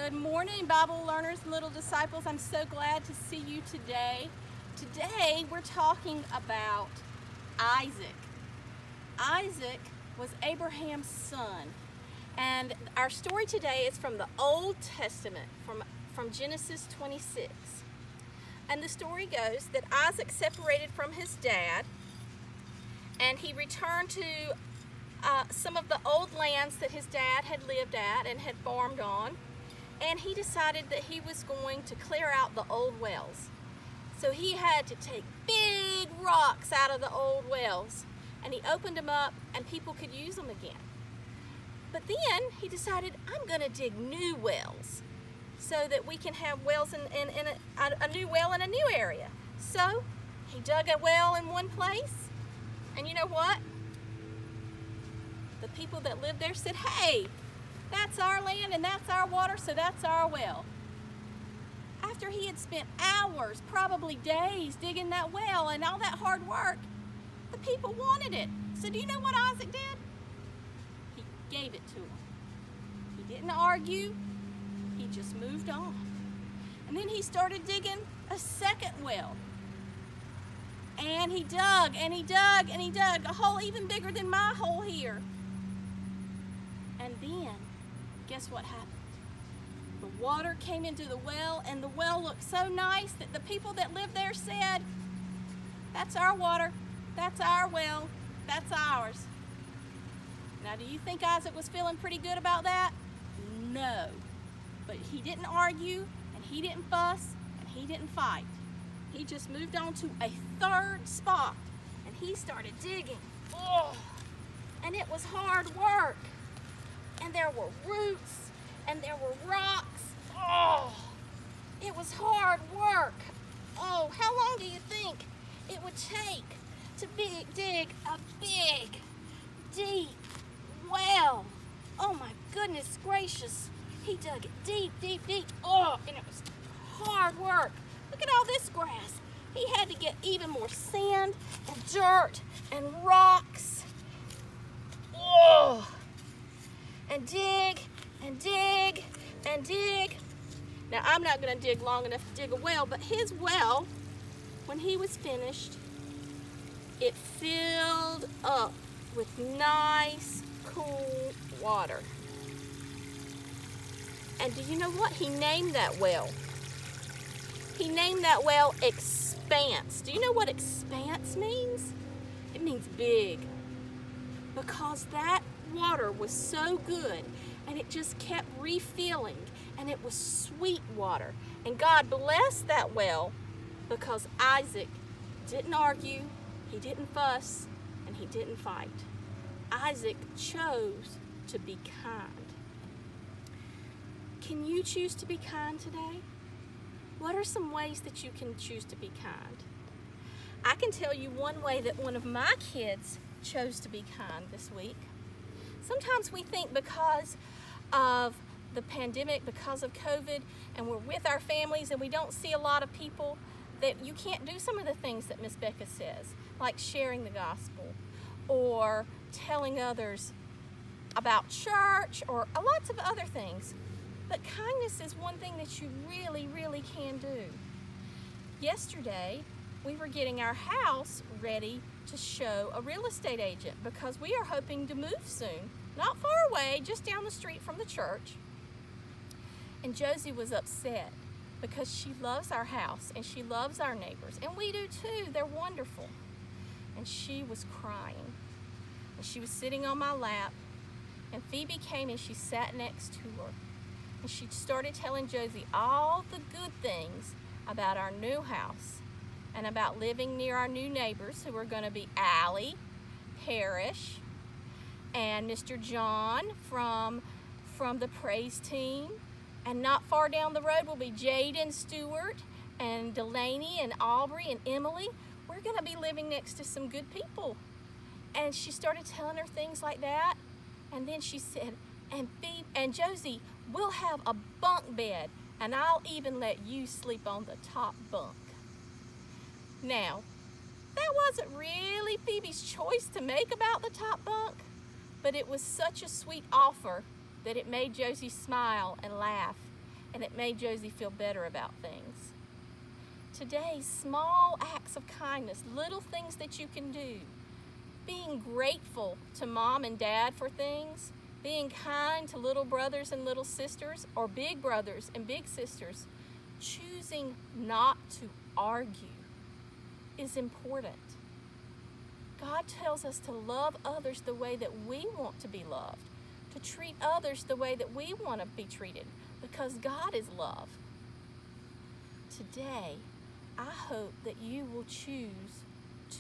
Good morning, Bible learners and little disciples. I'm so glad to see you today. Today, we're talking about Isaac. Isaac was Abraham's son. And our story today is from the Old Testament, from Genesis 26. And the story goes that Isaac separated from his dad, and he returned to some of the old lands that his dad had lived at and had farmed on. And he decided that he was going to clear out the old wells. So he had to take big rocks out of the old wells, and he opened them up and people could use them again. But then he decided, I'm going to dig new wells so that we can have wells in a new well in a new area. So he dug a well in one place, and you know what? The people that lived there said, hey, that's our land and that's our water, so that's our well. After he had spent hours, probably days, digging that well and all that hard work, the people wanted it. So do you know what Isaac did? He gave it to them. He didn't argue. He just moved on. And then he started digging a second well. And he dug, and he dug, and he dug, a hole even bigger than my hole here. And then, guess what happened? The water came into the well, and the well looked so nice that the people that lived there said, that's our water, that's our well, that's ours. Now, do you think Isaac was feeling pretty good about that? No. But he didn't argue, and he didn't fuss, and he didn't fight. He just moved on to a third spot, and he started digging. Oh, and it was hard work. And there were roots, and there were rocks. Oh, it was hard work. Oh, how long do you think it would take to dig a big, deep well? Oh my goodness gracious. He dug it deep, deep, deep. Oh, and it was hard work. Look at all this grass. He had to get even more sand and dirt and rocks. Oh, and dig and dig and dig. Now, I'm not going to dig long enough to dig a well, but his well, when he was finished, it filled up with nice, cool water. And do you know what? He named that well. He named that well Expanse. Do you know what expanse means? It means big. Because that water was so good, and it just kept refilling, and it was sweet water. And God blessed that well because Isaac didn't argue, he didn't fuss, and he didn't fight. Isaac chose to be kind. Can you choose to be kind today? What are some ways that you can choose to be kind? I can tell you one way that one of my kids chose to be kind this week. Sometimes we think because of the pandemic, because of COVID, and we're with our families and we don't see a lot of people, that you can't do some of the things that Miss Becca says, like sharing the gospel or telling others about church or lots of other things. But kindness is one thing that you really, really can do. Yesterday, we were getting our house ready to show a real estate agent because we are hoping to move soon, not far away, just down the street from the church. And Josie was upset because she loves our house and she loves our neighbors, and we do too. They're wonderful. And she was crying, and she was sitting on my lap, and Phoebe came and she sat next to her, and she started telling Josie all the good things about our new house and about living near our new neighbors who are going to be Allie, Parrish, and Mr. John from the praise team. And not far down the road will be Jaden Stewart and Delaney and Aubrey and Emily. We're going to be living next to some good people. And she started telling her things like that. And then she said, and Phoebe and Josie, we'll have a bunk bed, and I'll even let you sleep on the top bunk. Now, that wasn't really Phoebe's choice to make about the top bunk, but it was such a sweet offer that it made Josie smile and laugh. and it made Josie feel better about things. Today, small acts of kindness, little things that you can do, being grateful to mom and dad for things, being kind to little brothers and little sisters, or big brothers and big sisters, choosing not to argue is important. God tells us to love others the way that we want to be loved, to treat others the way that we want to be treated, because God is love. Today, I hope that you will choose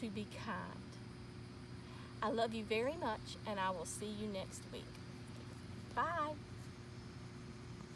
to be kind. I love you very much, and I will see you next week. Bye.